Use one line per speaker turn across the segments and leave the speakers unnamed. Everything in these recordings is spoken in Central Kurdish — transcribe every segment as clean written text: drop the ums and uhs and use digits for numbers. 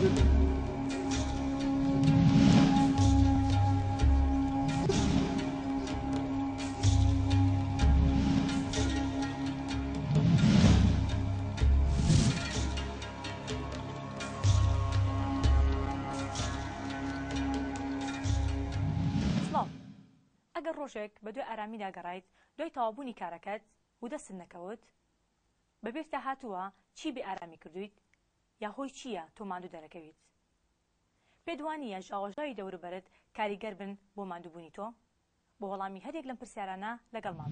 ئەگەر ڕۆژێک بە دوای ئارامیدا گەڕایت دوای تەواوبوونی کارەکەت و دەست نەکەوت بەبێت هاتووە چی بێ ئارامی کردویت یا هۆی چییە تۆ ماندوو دەرەکەویت؟ پێدوانیە ژاوەژاوی دەوروبەرت کاریگەر بن بۆ ماندووبوونی تۆ؟ بۆ وەڵامی هەرێک لەم پرسیارانە لەگەڵمان.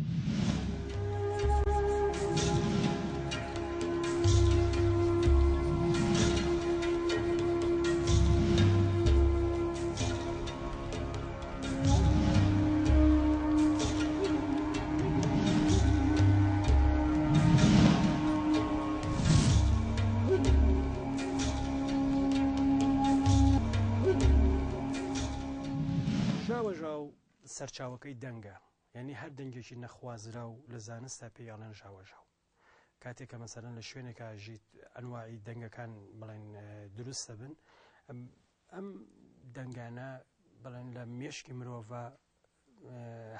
ژاوەژاو سەرچاوەکەی دەنگە، یعنی هەر دەنگێکی نەخوازرا و لە زانستا پێیاڵێن ژاوەژاو. کاتێککە مەسەرەن لە شوێنێکە ژیت ئەنواعی دەنگەکان بڵێن دروستە بن، ئەم دەنگانە بڵێن لە مێشکی مرۆڤە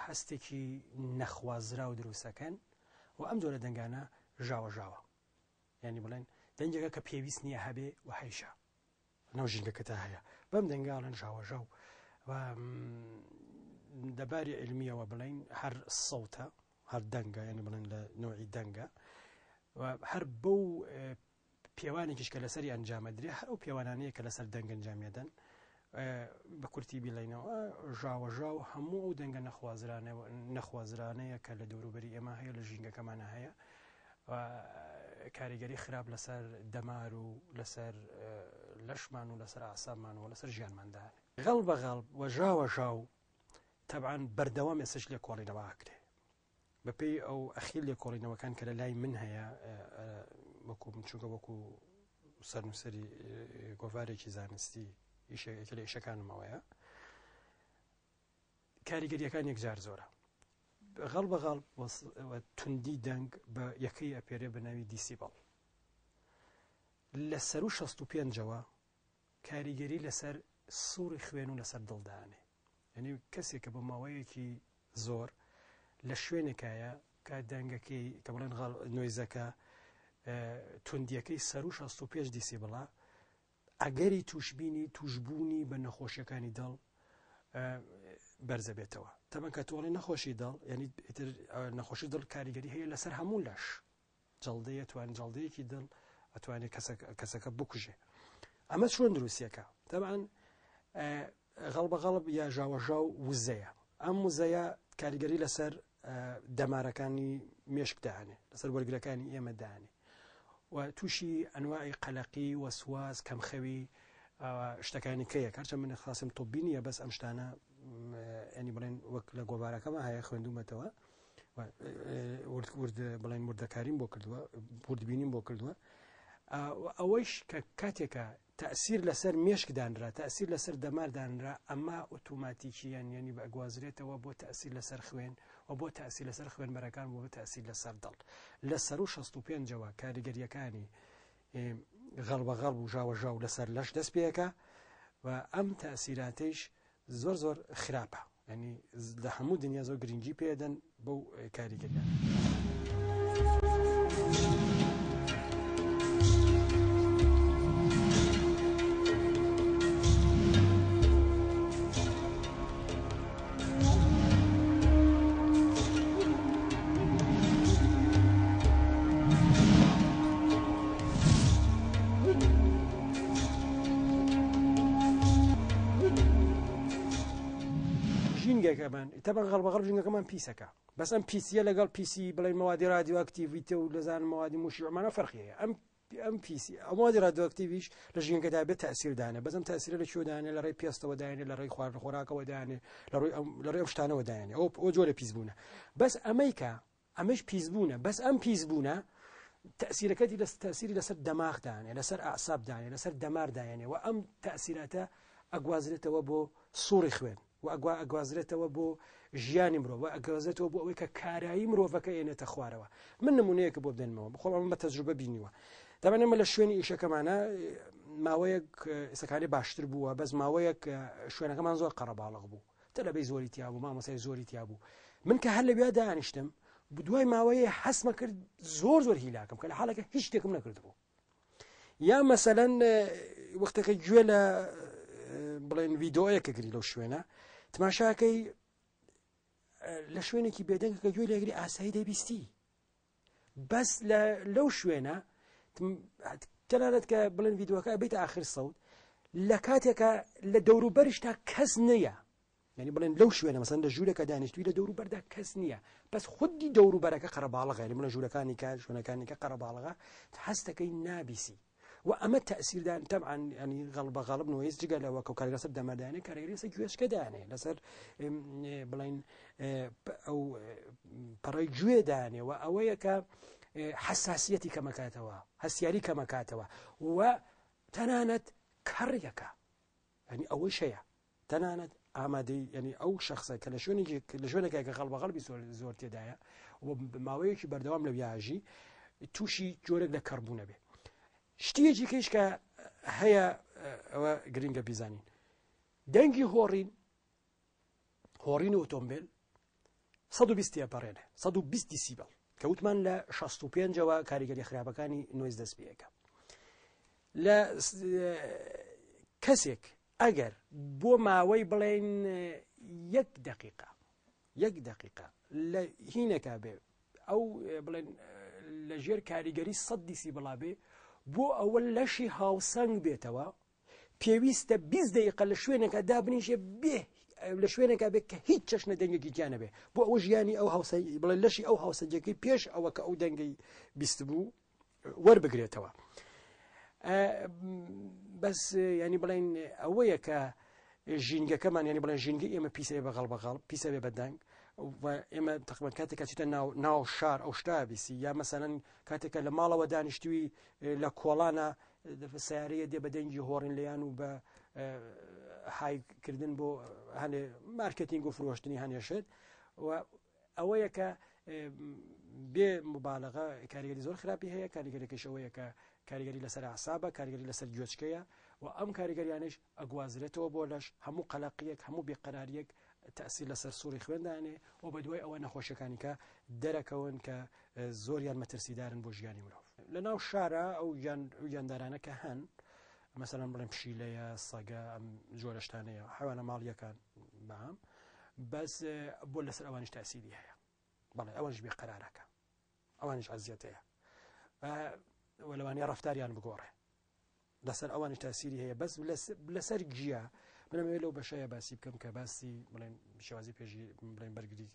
هەستێکی نەخوازرا و دروستەکەن و ئەم جۆرە دەنگانە ژاوەژاوە، یعنی بڵێن دەنگێکە کە پێویست نییە هەبێ و هەیشە نەو ژینگەکەتا هەیە، بەم دەنگاڵێن ژاوەژاو. و دەباری علمیەوە بڵین هەر سەوتە هەر دەنگە، یعنی بڵێن لە نوعی دەنگە و هەر بەو پێوانێکیش کە لەسەری ئەنجامە درێ هەر ئەو پێوانانەیە کە لەسەر دەنگ ئەنجامێدەن بە کورتی بیڵێنەوە ژاوەژاو هەموو ئەو دەنگە نەخوازرانەیە کە لە دەوروبەری ئێمە هەیە لە ژینگەکەمانە هەیە و کاریگەری خراپ لەسەر دەمار و لەسەر لەشمان و لەسەر ئاسابمان و لەسەر ژیانماندا غەڵ بەغەڵ و ژاوەژاو تەبعاً بەردەوام ئێسش لێ کۆڵینەوە ئاکرێ بەپێی ئەو ئەخیر لێ کۆڵینەوەکان کە لە لای من هەیە وەکو چونکە وەکو سەرنووسەری گۆڤارێکی زانستی یەکێ لە ئیشەکانمەوەیە کاریگەریەکان یەکجار زۆرە. غەڵ بەغەڵ توندی دەنگ بە یەکەی ئەپێرێ بە ناوی دیسیبڵ. لە سەر و 65ەوە کاریگەری لەسەر سووری خوێن و لەسەر دڵدانێ، یعنی کەسێک کە بە ماوەیەکی زۆر لە شوێنێکایە کە دەنگەکەی کە بڵێن نوێزەکە توندیەکەی سەر و 65 دیسیبڵە ئەگەری توشبینی توشبوونی بە نەخۆشیەکانی دڵ بەرزە بێتەوە. تەمەن کە تۆڵی نەخۆشی دڵ یعنی نەخۆشی دڵ کاریگەری هەیە لەسەر هەموو لەش جەڵدەیە توان جەڵدەیەکی دڵ ئەتوانێت کەسەکە بکوژێ. ئەمە چۆن دروستیەکە؟ تەبعاً غەڵ بەغەڵب یا ژاوەژاو وزەیە، ئەم وزەیە کاریگەری لەسەر دەمارەکانی مێشکدانێ لەسەر وەرگرەکانی ئێمە دانێ و تووشی ئەنواعی قەلەقی وەسواس کەمخەوی شتەکانی کەیە کارچە من خاصم تۆبی نیە بەس ئەم شتانە ئەنی بڵێن وەک لە گۆڤارەکەمە هەیە خوێندومەتەوە بڵێن وردەکاریم بۆ کردووە وردبینیم بۆ کردووە ئەوەیش کە کاتێکە تأثیر لەسەر مێشکدانرا تأثیر لەسەر دەماردانرا ئەمە ئۆتۆماتیکیان یعنی بە ئەگوازرێتەوە بۆ تأثیر لەسەر خوێن و بۆ تأثیر لەسەر خوێنبەرەکان بۆ بە تأثیر لەسەر دڵ. لە سەر و 65ەوە کاریگەریەکانی غەڵ بەغەڵ و ژاوەژاو لەسەر لەش دەست پێەکە و ئەم تأثیراتەیش زۆر زۆر خراپە، ینی لە هەموو دنیا زۆر گرنگی پێدەن بەو کاریگەریان. تەبەن غەڵ بەغەڵ ژینگەکەمان پیسەکە، بەس ئەم پیسیە لەگەڵ پیسی بڵێن مەوادی رادیۆئاکتیڤیتە و لەزان مەوادی موشعمانە فەرقیەیە. ئەم پیسی ئەمەوادی رادیۆئاکتیڤیش لە ژینگەدا بێت تەئسیردانێ، بەس ئەم تەئسیرە لە کوێدانێ لە ڕێی پێستەوە دایێنێ لە ڕێی خواردنخۆراکەوە دایێنێ لە ڕێی ئەم شتانەوە دایێنێ ئەو جۆرە پیسبوونە. بەس ئەمەیکە ئەمەش پیسبوونە، بەس ئەم پیسبوونە تأثیرەکەتی تأثیری لەسەر دەماغ دایێنێ لەسەر ئەعساب دایێنێ لەسەر دەمار دایێنێ و ئەم تأثیراتە ئەگوازرێتەوە بۆ سووری خوێن و ئەگوازرێتەوە بۆ ژیانی مرۆڤ و ئەگوازرێتەوە بۆ ئەوەی کە کارایی مرۆڤەکە ئێنێتە خوارەوە. من نمونەیەکە بۆ بدەنمەوە بخۆم ئەمە بە تەجروبە بینیوە. دەبێت ئێمە لە شوێنی ئیشەکەمانە ماوەیەک ئێستاکانی باشتر بووە بەس ماوەیەک شوێنەکەمان زۆر قەرەباڵغ بوو تەلەبەی زۆری تیا بوو مامۆسای زۆری تیا بوو من کە هەر لەوێ دانیشتم دوای ماوەیە حەسمە کرد زۆر هیلاکەم کە لە حاڵەکە هیچ شتێکم نەکردبوو یا مەسەلەن وەختەکە گوێ لە بڵێن ڤیدۆیەکە گری لەو شوێنە تماشاکەی لە شوێنێکی بێدەنگەکە گوێ لێگری ئاسایی دەبیستی بەس لەو شوێنە تەنانەت کە بڵێن ڤیدۆەکە بێتە ئاخر سەوت لە کاتێکە لە دەوروبەرش تا کەس نییە یعنی بڵێن لەو شوێنە مەسەن لە ژوورەکە دانیشتوی لە دەوروبەردا کەس نییە بەس خودی دەوروبەرەکە قەرەباڵغە یعنی بڵێن ژوورەکانی کار شوێنەکانی کە قەرەباڵغە هەستەکەی نابیسی و ئەمە تەئسیردان طبعا ینی غەڵب نوێز جگە لەوە کە کارگەری لەسەر دەمەدانێ کارگەری لەسەر گوێچکەدانێ لەسەر بڵێن ئەو پەڕەی گوێدانێ و ئەوەیە کە حساسیەتی کەمەکاتەوە هەستیاری کەمەکاتەوە و تەنانەت کەڕیەکە ینی ئەوەی شەیە تەنانەت ئامادەی ینی ئەو شخصە کە لە شوێنێکە کە غەڵبەغەڵبی زۆر تێدایە و ماوەیەکی بەردەوام لە ویاژی تووشی جۆرێک لە کەڕبوونە بێ شتێکی کەیش کە هەیە ئەوە گرنگە بیزانین دەنگی هۆڕین ئۆتۆمبیل 120 پەڕێنێ 120 دیسیبل کە وتمان لە 65ەوە کاریگەری خراپەکانی نوێز دەست پێەکە لە کەسێک ئەگەر بۆ ماوەی بڵێن 1 دقیقە لە هینەکە بێ ئەو بڵێن لە ژێر کاریگەری 100 دیسیبڵا بێ بۆ ئەوە لەشی هاوسەنگ بێتەوە پێویستە 20 دقیقە لە شوێنێکە دابنیشێ بێ لە شوێنێکە بێت کە هیچ چەشنە دەنگێکی گیانە بێ بۆ ئەوە ژیانی ئەو هاوسەنگ بڵێن لەشی ئەو هاوسەنگەکەی پێش ئەوە کە ئەو دەنگەی بیست بوو وەربگرێتەوە بەس ینی بڵێن ئەوەیە کە ژینگەکەمان ینی بڵێن ژینگە ئێمە پیسە بە غەڵبەغاڵ پیسە بێ بەدەنگ ئێمە تقریبا کاتێکا چیتە ناو شار ئەو شتا بیسی یا مەسەلەن کاتێکە لە ماڵەوە دانیشتووی لە کۆڵانە سیارەیە دێ بە دەنگی هۆڕین لەیان و بە هایکردن بۆ هەنێ مارکتینگ و فرۆشتنی هەنێشت و ئەوەیە کە بێ مبالغە کاریگەری زۆر خراپی هەیە کاریگەریەکەشەوەیە کە کاریگەری لەسەر عسابە کاریگەری لەسەر گوێچکەیە و ئەم کاریگەریانش ئەگوازرێتەوە بۆ لەش هەموو قەلەقیەک هەموو بێقەراریەک تەئسیر لەسەر سووری خوێندانێ و بە دوای ئەوە نەخۆشیەکانی کە دەرەکەون کە زۆریان مەترسیدارن بۆ ژیانی مرۆڤ لە ناو شارە ئەو گیاندارانە کە هەن مەسەلەن بڵێن پشیلەیە سەگە ئەم جۆرە شتانەیە حیوانە ماڵیەکان بەام بەس بۆ لەسەر ئەوانش تەئسیری هەیە بەڵێ ئەوەش بێقەرارەکە ئەوانش عەزیەتەیە و لەوانەیە ڕەفتاریان بگۆڕێ لەسەر ئەوانش تەئسیری هەیە بەس لەسەر گیە منەمەوێت لەو بەشەیە باسی بکەم کە باسی بڵێن شێوازی پێشی بڵێن بەرگری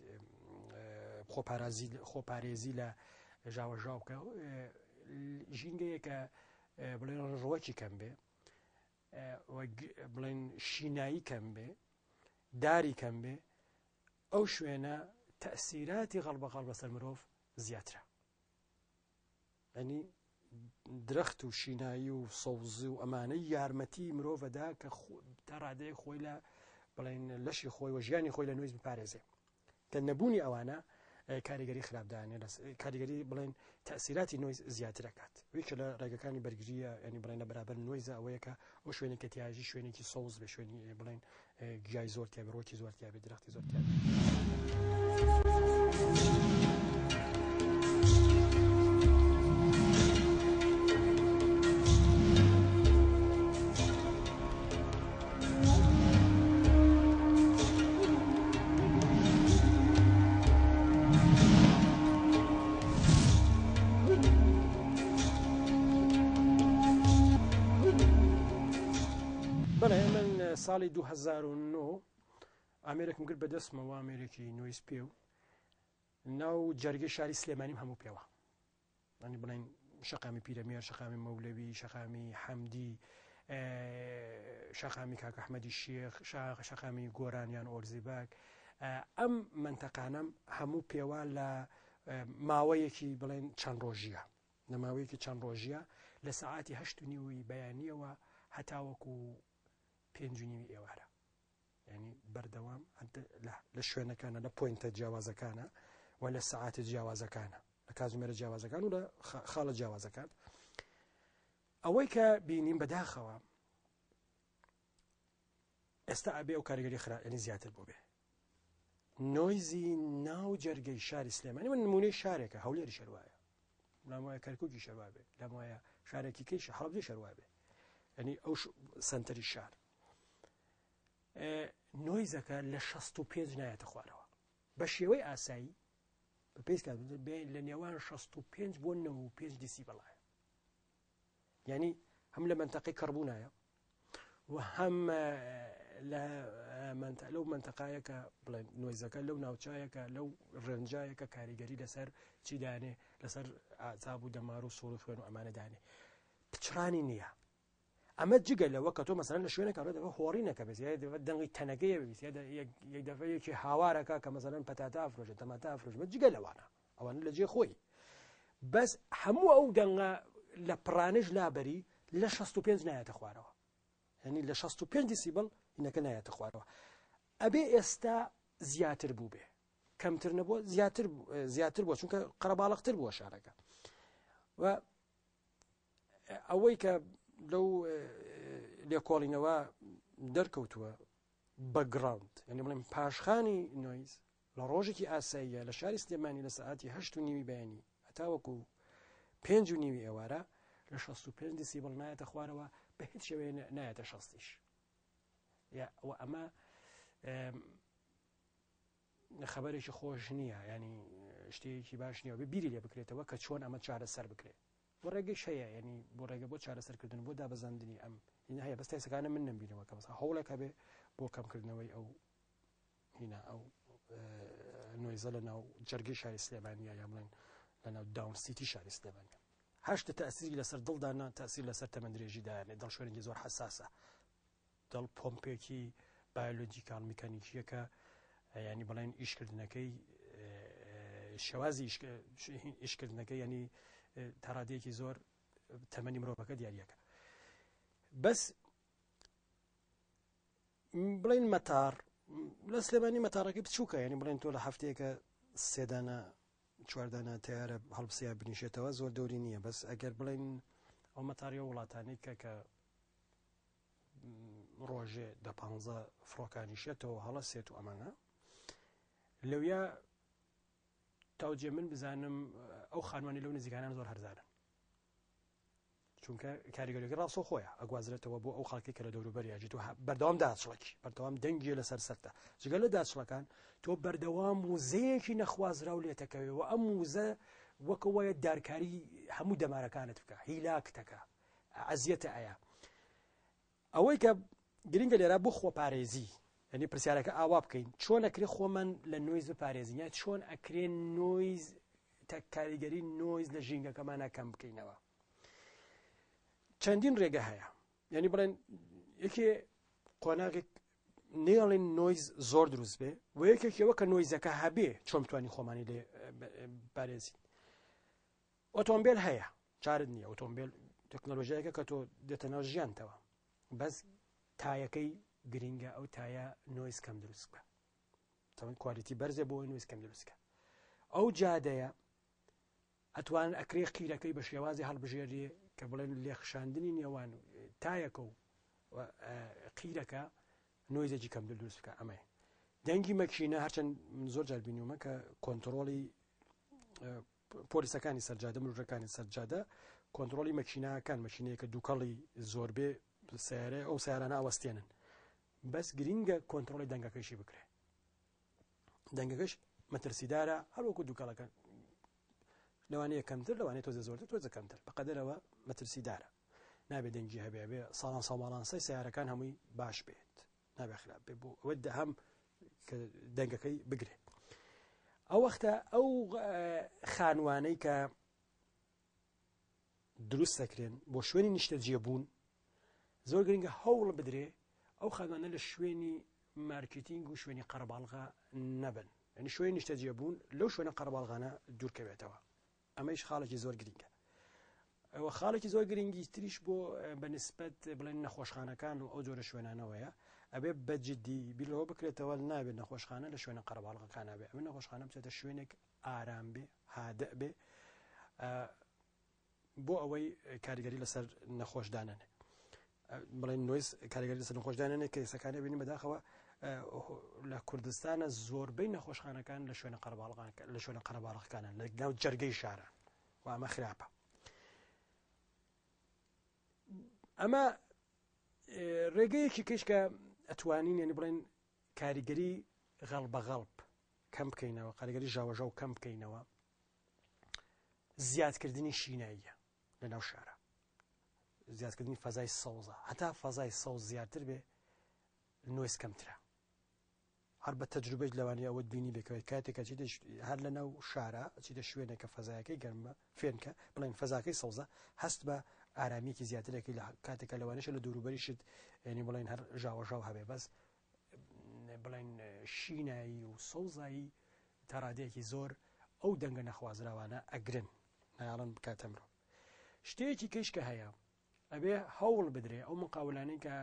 خۆپارێزی لە ژاوەژاوکە ژینگەیە کە بڵێن ڕۆکی کەم بێ بڵێن شینایی کەم بێ داری کەم بێ ئەو شوێنە تەئسیراتی غەڵبەغەڵ بەسەر مرۆڤ زیاترە ینی درەخت و شینایی و سەوزی و ئەمانەی یارمەتی مرۆڤەدا کە تا ڕادەیە خۆی لە بڵێن لەشی خۆی و ژیانی خۆی لە نوێز بپارێزێ کە نەبوونی ئەوانە کاریگەری خراپدانێ کاریگەری بڵێن تەئسیراتی نوێز زیاترەکات ویکە لە ڕێگەکانی بەرگریە ینی بڵێن لە بەرابەر نوێزە ئەوەیە کە ئەو شوێنی کە تیاژی شوێنێکی سەوز بێ شوێنی بڵێن گیای زۆر تیا بێ ڕۆکی زۆر تیا بێ درەختی زۆر تیا بێ ساڵی 2009 ئامێرێکم کرد بەدەستمەوە ئامێرێکی نوێز پێ و ناو جەرگەی شاری سلێمانیم هەموو پێوە ئەنی بڵێن شەقامی پیرەمێر شەقامی مەولەوی شەقامی حەمدی شەقامی کاک ئەحمەدی شێخ شەقامی گۆرانیان ئۆرزیباک ئەم منتەقانەم هەموو پێوە لە ماوەیەکی بڵێن چەند ڕۆژیە لە ماوەیەکی چەند ڕۆژیە لە سەعاتی 8:30 بەیانیەوە هەتاوەکو 5:30 ئێوارە ینی بەردەوام لە شوێنەکانە لە پۆینتە جیاوازەکانە و لە سەعاتە جیاوازەکانە لە کاتژمێرە جیاوازەکان و لە خاڵە جیاوازەکان ئەوەی کە بینیم بەداخەوە ئێستا ئەبێ ئەو کاریگەری خراپەکانی زیاتر بۆ بێ. نۆیزی ناو جەرگەی شاری سلێمانی من نمونەی شارێکە هەولێری شەروایە، لام وایە کەرکووکی شەروا بێ، لام وایە شارێکی کەیشە هەڵەبجە شەروا بێ، ینی ئەو سنتەری شار نۆیزەکە لە 65 نایەتە خوارەوە بە شێوەی ئاسایی بە پێی لە نێوان 65 بۆ 95 دیسیبڵایە، یعنی هەم لە منتەقەی کەڕبوونایە و هەم لەو منتەقایەکە بڵێن نۆیزەکە لەو ناوچایەکە لەو ڕێنجایەکە کاریگەری لەسەر چی دانێ لەسەر ئازاب و دەمار و سوڵ و خوێن و ئەمانە دانێ پچرانی نییە. ئەمە جگە لەوە کە تۆ مەسەرەن لە شوێنە کارۆ دەبێت هۆڕی نەکەبێت دەنگی تەنەکەیە ببیست یەک دەفەیەکی هاوارەکە کە مەسەرەن پەتاتا ئافرۆژێت تەماتە ئافرۆژمە جگە لەوانە ئەوانە لە جێ خۆی بەس هەموو ئەو دەنگە لە پڕانش لابەری لە 65 نایەتە خوارەوە، ینی لە 65 دیسیبڵ هینەکە نایەتە خوارەوە. ئەبێ ئێستا زیاتر بوو بێ، کەمتر نەبووە زیاتر بووە چونکە قەرەباڵغتر بووە شارەکە. و ئەوەی کە لەو لێکۆڵینەوە دەرکەوتووە بەگراوند، یعنی بڵێم پاشخانی نۆیز لە ڕۆژێکی ئاساییە لە شاری سلێمانی لە سەعاتی 8:30 بەیانی هەتاوەکو 5:30 ئێوارە لە 65 دیسیبڵ نایەتە خوارەوە بە هیچ شێوەیە نایەتە 60. ئەمە خەبەرێکی خۆش نییە، ینی شتێکی باش نییە بێ بیری لێ بکرێتەوە کە چۆن ئەمە چارەسەر بکرێت. بۆ ڕێگەی شەیە، ینی بۆ ڕێگە بۆ چارەسەرکردن بۆ دابەزاندنی ئەم هەیە بەستای سەکانە من نمبینەوە کە بەس هەوڵێکە بێ بۆ کەمکردنەوەی ئەو هینا ئەو نۆیزە لە ناو جەرگەی شاری سلێمانیە یا بڵێن لە ناو داون سیتی شاری سلێمانیە. هەشتە تەسیری لەسەر دڵدانا تەسیر لەسەر تەمەندرێژی دایانێ دڵ شوێنێکی زۆر حساسە، دڵ پۆمپێکی بایۆلۆجیکال میکانیکیەکە ینی بڵێن ئیشکردنەکەی شێوازی ئیشکردنەکەی ینی تاڕادەیەکی زۆر تەمەنی مرۆڤەکە دیاریەکە. بەس بڵێن مەتار لە سلێمانی مەتارەکەی بچووکە، ینی بڵێن تۆ لە هەفتەیەکە 3 دانە 4 دانە تیارە هەڵبسەیە بنیشێتەوە زۆر دەوری نییە. بەس ئەگەر بڵێن ئەو مەتاریە وڵاتانەی کە ڕۆژێ 15 فڕۆکانیشێتەوە هەڵەسێت و ئەمانە لەویا تاوجێ من بزانم ئەو خانوانی لەو نزیکانان زۆر هەرزانن، چونکە کاریگەریەکە ڕاستۆ خۆیە ئەگوازرێتەوە بۆ ئەو خەڵکی کە لە دەوروبەریاجیت و بەردەوام داچڵێکی بەردەوام دەنگی لەسەر سەرتە. جگە لە داچڵەکان تۆ بەردەوام وزەیەکی نەخوازرا و لێتەکەوێ و ئەم وزە وەکەوەیە دارکاری هەموو دەمارەکانت بکە، هیلاکتەکە، ئەزیەتە ئەیە. ئەوەی کە گرنگە لێرە بۆ خۆپارێزی، ینی پرسیارەکە ئاوا بکەین چۆن ئەکرێ خۆمان لە نۆیز بپارێزین، یا چۆن ئەکرێن نۆیز کاریگەری نۆیز لە ژینگەکەمانە کەم بکەینەوە. چەندین ڕێگە هەیە، ینی بڵێن یەکێ قۆناغێک نێڵێن نۆیز زۆر دروست بێ و یەکێکەوە کە نۆیزەکە هەبێ چۆن بتوانین خۆمانی لێ پارێزین. ئۆتۆمبیل هەیە، چارت نییە، ئۆتۆمبیل تەکنۆلۆژیایەکە کە تۆ دێتە ناو ژیانتەوە، بەس تایەکەی گرینگە ئەو تایە نۆیز کەم دروست بکە، تەمەن کوالیتی بەرزێ بۆ نۆیز کەم دروست بکە. ئەو جادەیە ئەتوان ئەکرێ قیرەکەی بە شێوازی هەڵبژێریێ کە بڵێن لێخشاندنی نێوان تایەکە و قیرەکە نۆیزێکی کەم دروست بکە. ئەمەیە دەنگی مەکینە، هەرچەند زۆر جار بینیومە کە کۆنتڕۆڵی پۆلیسەکانی سەرجادە مرۆڤەکانی سەرجادە کۆنتڕۆڵی مەکینەکان مەکینەیە کە دووکەڵی زۆربێ سیارە ئەو سیارانە ئەوەستێنن، بەس گرینگە کۆنتڕۆڵی دەنگەکەیشی بکرێ. دەنگەکەش مەترسیدارە هەروەکو دووکەڵەکان، لەوانەیە کەمتر لەوانەیە تۆزە زۆرتر تۆزە کەمتر، بەقەدەرەوە مەترسیدارە. نابێت دەنگی هەبێ بێ ساڵان ساڵماڵانسەی سیارەکان هەمووی باش بێت، نابێ خراپ بێ بۆ ئەوە هەم کە دەنگەکەی بگرێت. ئەو وەختە ئەو خانوانەی کە دروست دەکرێن بۆ شوێنی نیشتە جێبوون زۆر گرنگە هەوڵ بدرێ ئەو خانوانە لە شوێنی مارکتینگ و شوێنی قەرەباڵغا نەبن، ینی شوێنی نیشتە جێبوون لەو شوێنە قەرەباڵغانە دوورکەوێتەوە. ئەمەش خاڵێکی زۆر گرنگە. ئەوە خاڵێکی زۆر گرنگی تریش بۆ بەنسبەت بڵێن نەخۆشخانەکان و ئەو جۆرە شوێنانەوەیە ئەبێ بەجددی بیرەوە بکرێتەوە نابێت نەخۆشخانە لە شوێنە قەرەباڵغەکان نابێت، ئەمە نەخۆشخانە بچێتە شوێنێک ئارام بێ، هادە بێ، بۆ ئەوەی کاریگەری لەسەر نەخۆشدانانێ بڵێن نوێز کاریگەری لەسەر نەخۆشدانانێ کە ئێسەکانە بینی بەداخەوە لە کوردستانە زۆربەی نەخۆشخانەکان لە شوێنە قەرەباڵغەکانن لە ناو جەرگەی شارە و ئەمە خراپە. ئەمە ڕێگەیەکی کەش کە ئەتوانین یعنی بڵێن کاریگەری غەڵ بە غەڵب کەم بکەینەوە، کاریگەری ژاوەژاو کەم بکەینەوە، زیادکردنی شیناییە لە ناو شارە، زیادکردنی فەزای سەوزە، هەتا فەزای سەوز زیاتر بێ نوێز کەمترە. هەر بە تەجروبەی لەوانەیە ئەوەت بینی بێکەوە کاتێکە هەر لە ناو شارە چیتە شوێنێکە فەزایەکەی گەرمە فێنکە بڵێن فەزاکەی سەوزە هەست بە ئارامیەکی زیاترێکی لە کاتێکە لەوانەیە لە دووروبەریشت ینی بڵێن هەر ژاوەژاو هەبێ بەس بڵێن شینایی و سەوزایی تا ڕادەیەکی زۆر ئەو دەنگە نەخوازراوانە ئەگرن نایاڵن بکاتە مرۆڤ. شتەیەکی کەش کە هەیە ئەبێ هەوڵ بدرێ ئەو مقاولانەی کە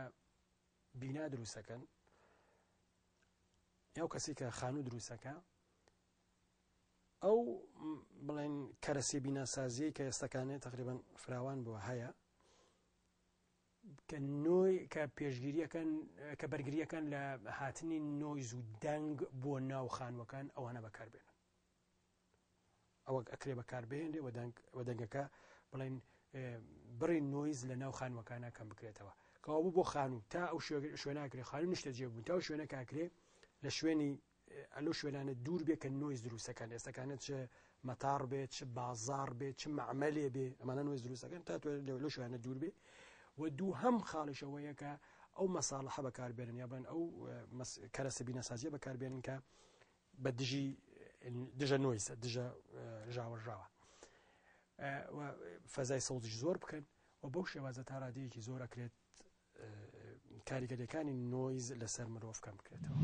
بینا دروستەکەن ئەو کەسی کە خانوو دروستەکە ئەو بڵێن کەرەسی بیناسازیی کە ئێستەکانێت تقریبان فراوان بووە هەیە کە نۆی کە پێشگیریەکەن کە بەرگریەکان لە هاتنی نۆیز و دەنگ بۆ ناو خانووەکان ئەوانە بەکاربێنن. ئەوە ئەکرێ بەکاربێنێ و دەنگەکە بڵێن بڕی نۆیز لە ناو خانووەکانە کەم بکرێتەوە کەوا بوو بۆ خانوو تا ئەو شوێناکرێ خانوو نیشتە جێبوون تا شوێنە کاکرێ لە شوێنی ئەلۆ شوێنانە دوور بێ کە نۆیز دروستەکان ئێستەکانێت چ مەتار بێت چ بازار بێت چ معمەلێ بێ ئەمانە نۆیز دروستەکان تا لەو شوێنە دوور بێ و دوو هەم خاڵشەوەیە کە ئەو مەساڵحە بەکاربێنن یا بڵێن ئەو کەرەسە بینەسازیە بەکاربێنن کە بە دژە نۆیز دژە ژاوەژاوە فەزای سەوزش زۆر بکەن و بەو شێوازە تا ڕادەیەکی زۆر ئەکرێت کاریگەریەکانی نۆیز لەسەر مرۆڤ کەم بکرێتەوە.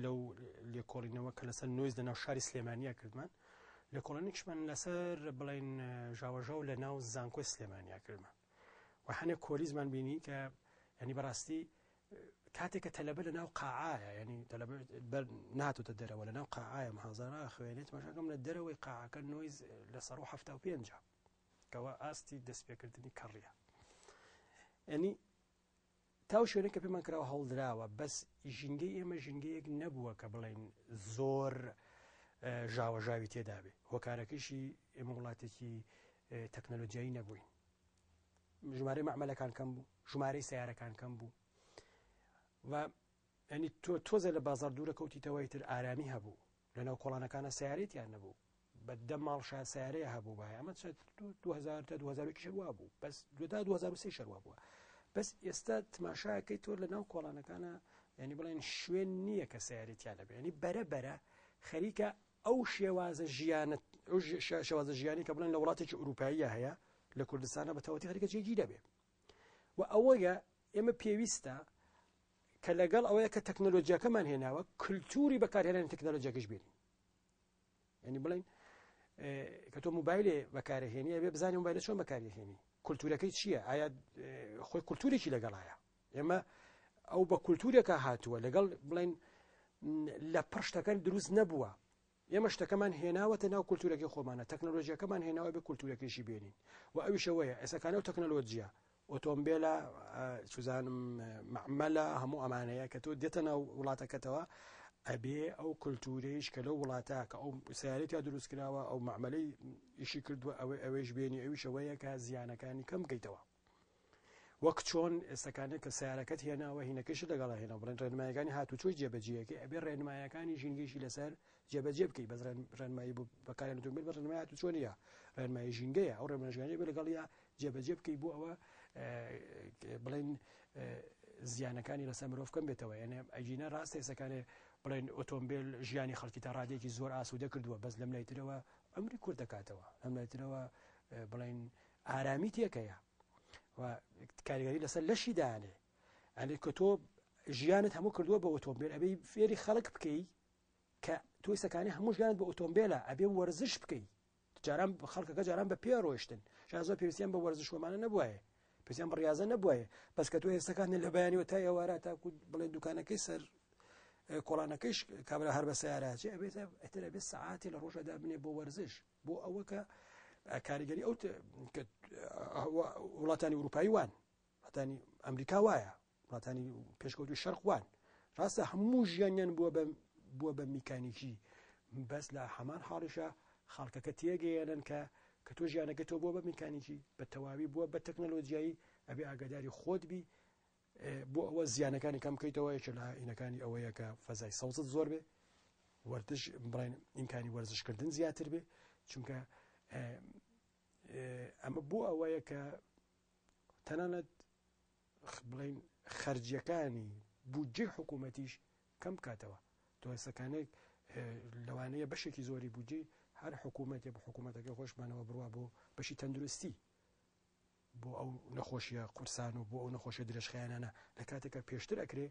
لەو لێکۆڵینەوە کە لەسەر نوێز لە ناو شاری سلێمانیا کردمان لێکۆڵینێکشمان لەسەر بڵێن ژاوەژاو لە ناو زانکۆی سلێمانیا کردمان و هەنێک کۆلیزمان بینی کە ینی بەڕاستی کاتێک کە تەلەبە لە ناو قاعایە ینی ناتوتە دەرەوە لە ناو قاعایە مەحازانە خوێنێت مەشەکەم لە دەرەوەی قاعەکە نوێز لە 175 کەەوە ئاستی دەستپێکردنی کەڕیە ینی تاو شوێنە کە پێمان کراوە هەڵدراوە بەس ژینگەی ئێمە ژینگەیەک نەبووە کە بڵێن زۆر ژاوەژاوی تێدا بێ هۆکارەکەشی ئێمە وڵاتێکی تەکنەلۆجیایی نەبووین ژمارەی معمەلەکان کەم بوو ژمارەی سیارەکان کەم بوو و ینی تۆزە لە بازار دوورە کەوتیتەوەی تر ئارامی هەبوو لەناو کۆڵانەکانە سیارێتیان نەبوو بە دە ماڵشا سیارەیە هەبوو بە ئەمە 2000 تا 2000 شەوا بوو بەس دودا 2023 شەوا بووە بەس ئێستا تماشاکەی تۆ لە ناو کۆڵانەکانە ینی بڵێن شوێن نییە کە سیارێتیان لەبێ ینی بەرە خەریکە ئەو شێوازە ژیانی کە بڵێن لە وڵاتێکی ئوروپاییە هەیە لە کوردستانە بە تەواتی خەریکە جێگی دەبێ و ئەوەیە ئێمە پێویستە کە لەگەڵ ئەوەیە کە تەکنەلۆجیاکەمان هێناوە کللتوری بەکارهێنانی تەکنەلۆجیاکەش بێنین ینی بڵێن کە تۆ موبایلێ بەکارهێنی ئەبێ بزانانی موبایلە چۆن بەکارهێنی کولتورەکەی چییە ئایا خۆی کولتورێکی لەگەڵایە ئێمە ئەو بە کولتورێکە هاتووە لەگەڵ بڵێن لە پڕشتەکان دروست نەبووە ئێمە شتەکەمان هێناوەتە ناو کولتورەکەی خۆمانە تەکنەلۆژیەکەمان هێناوە بە کولتورەکەیشی بێنین و ئەویشەوەیە ئێسەکانە و تەکنەلۆجیە ئۆتۆمبیلە چزانم معمەلە هەموو ئەمانەیە کە تۆ دێتە ناو وڵاتەکەتەوە ئەبێ ئەو کولتورەیش کە لەو وڵاتە کە ئەو سیارەتیا دروست کراوە ئەو معمەلەی ئیشی کردووە ئەوەیش بێنی ئەویشەوەیە کە زیانەکانی کەم بکەیتەوە وەک چۆن ئێستەکانێت کە سیارەکەت هێناوە هینەکەش لەگەڵا هێنا بڵێن ڕێنمایەکانی هاتوچۆی جێبەجێەکە ئەبێ ڕێنمایەکانی ژینگەیشی لەسەر جێبەجێ بکەی بەس ڕێنمایی بەکارێن ئۆتۆمبیل بە ڕێنمای هاتو چۆنیە ڕێنمایی ژینگەیە ئەو ڕێنمایەکانی بێ لەگەڵیا جێبەجێ بکەی بۆ ئەوە بڵێن زیانەکانی لەسەر مرۆڤ کەم بێتەوە یعنی ئەجینە ڕاستە ئێستەکانێ بڵێن ئۆتۆمبیل ژیانی خەڵکی تا ڕادێکی زۆر ئاسوودە کردووە بەس لەم لایترەوە ئەمری کورد دەکاتەوە لەم لایترەوە بڵێن ئارامی تێکەیە کاریگەری لەسەر لەشی دانێ ئەنێ کە تۆ ژیانت هەموو کردووە بە ئۆتۆمبیل ئەبێ فێری خەڵک بکەی کە تۆی سەکانی هەموو ژیانت بە ئۆتۆمبیلە ئەبێ وەرزش بکەی جاران خەڵکەکە جاران بە پێ ڕۆیشتن شازۆ پێویستیان بە وەرزشوەمانە نەبووایە پێویستیان بە ڕاضە نەبووایە بەس کە تۆ هێستەکان لە بەیانیوە تا ئێوارە تاکو بڵێ دوکانەکەی سەر کۆڵانەکەیش کابرا هەر بە سیارەچێ ئەبێت سەعاتی لە ڕۆژەدا بنێ بۆ وەرزش بۆ ئەوە کە کاریگەری ئەو وڵاتانی ئوروپایی وان وڵاتانی ئەمریکا وایە وڵاتانی پێشکەوتوی شەرق وان ڕاستە هەموو ژیانیان بووە بە میکانیکی بەس لە هەمان حاڵیشە خەڵکەکە تێگەیەنن کە تۆ ژیانەکە تۆ بووە بە میکانیکی بە تەواوی بووە بە تەکنەلۆجیایی ئەبێ ئاگاداری خۆت بی بۆ ئەوە زیانەکانی کەم بکەیتەوە یەکێک لە عینەکانی ئەوەیە کە فەزای سەوزت زۆر بێ وەردش بڵێن ئیمکانی وەرزشکردن زیاتر بێ چونکە ئەمە بۆ ئەوەیە کە تەنانەت بڵێن خەرجیەکانی بودجێ حکوومەتیش کەم بکاتەوە تۆ هێستەکانێک لەوانەیە بەشێکی زۆری بودجێ هەر حکوومەتێ بە حکوومەتەکە خۆشمانەوە بڕوا بۆ بەشی تەندروستی بۆ ئەو نەخۆشیە قورسان و بۆ ئەو نەخۆشیە درێژخایانانە لە کاتێکە پێشتر ئەکرێ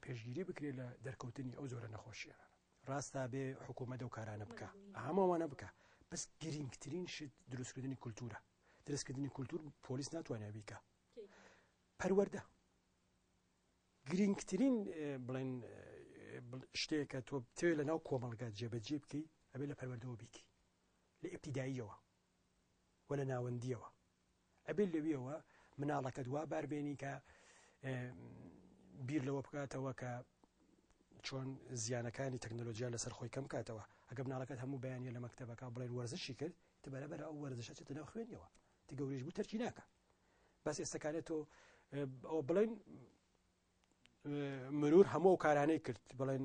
پێشگیری بکرێت لە دەرکەوتنی ئەو زۆرە نەخۆشیە ڕاستە بێ حکوومەت و کارانە بکە هەمووانە بکە بەس گرنگترین شت دروستکردنی کولتورە دروستکردنی کولتور پۆلیس ناتوانێت بیکە پەروەردە گرنگترین بڵێن شتێکە تۆ تێ لە ناو کۆمەڵگات جێبەجێ بکەی ئەبێ لە پەروەردەوە بیکی لە ئیبتیداییەوە و لە ناوەندیەوە ئەبێ لەویەوە مناڵەکە دوا باربێنی کە بیر لەوە بکاتەوە کە چۆن زیانەکانی تەکنەلۆژیا لەسەر خۆی کەم کاتەوە ئەگە مناڵەکەت هەموو بەیانە لە مەکتەبەکە بڵێن وەرزشی کرد تە بەرەبەر ئەو وەرزشە چێتە ناو خوێنیەوە تی گەورەش بوو تەرکی ناکە بەس ئێستاکانێت تۆ ئەوە بڵێن مرور هەموو کارانەی کرد بڵێن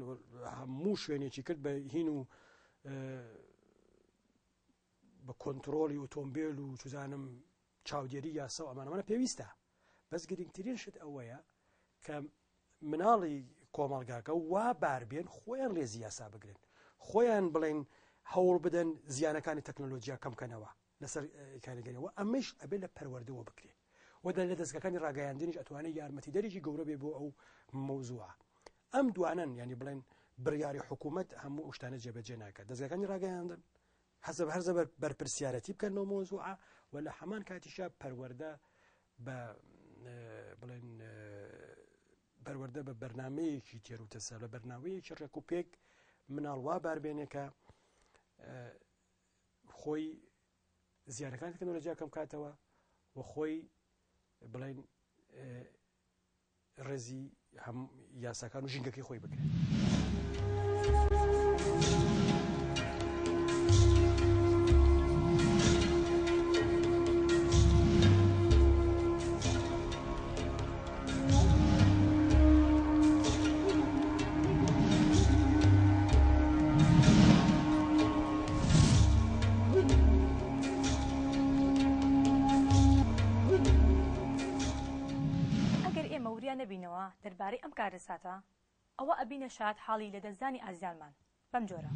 هەموو شوێنێکی کرد بە هین و بە کۆنتترۆلی ئۆتۆمبیل و چزانم چاودێری یاسا و ئەمانەمانە پێویستە بەس گرنگترین شت ئەوەیە کە مناڵی کۆمەڵگاکە وا باربێن خۆیان لێزی یاسا بگرن خۆیان بڵێن هەوڵ بدەن زیانەکانی تەکنۆلۆژیا کەمکەنەوە لەسەر کاریگەریەوە ئەمەش ئەبێت لە پەروەردەوە بکرێ وەدا لە دەستگاکانی ڕاگەیاندنیش ئەتوانێت یارمەتی دەرێکی گەورە بێ بۆ ئەو مەوزوعە ئەم دوانن ینی بڵێن بڕیاری حکوومەت هەموو شتانە جێبەجێ ناکات دەستگاکانی ڕاگەیاندن حەزب هەرزە بەرپرسیارەتی بکەن لەو مۆزوعە و لە هەمان کاتیشە پەروەردە بە بڵێن پەروەردە بە بەرنمەیەکی تێروتەسە لە بەرناوەیەکی ڕێک و پێک مناڵوا باربێنێکە خۆی زیانەکانی تەکنۆلۆژیا کەم کاتەوە و خۆی بڵێن ڕێزی هەم یاساکان و ژینگەکەی خۆی بکرێت.
نەبینەوە دەربارەی ئەم کارەساتە ئەوە ئەبینە شاد حاڵی لە دەستدانی ئازیانمان بەم جۆرە.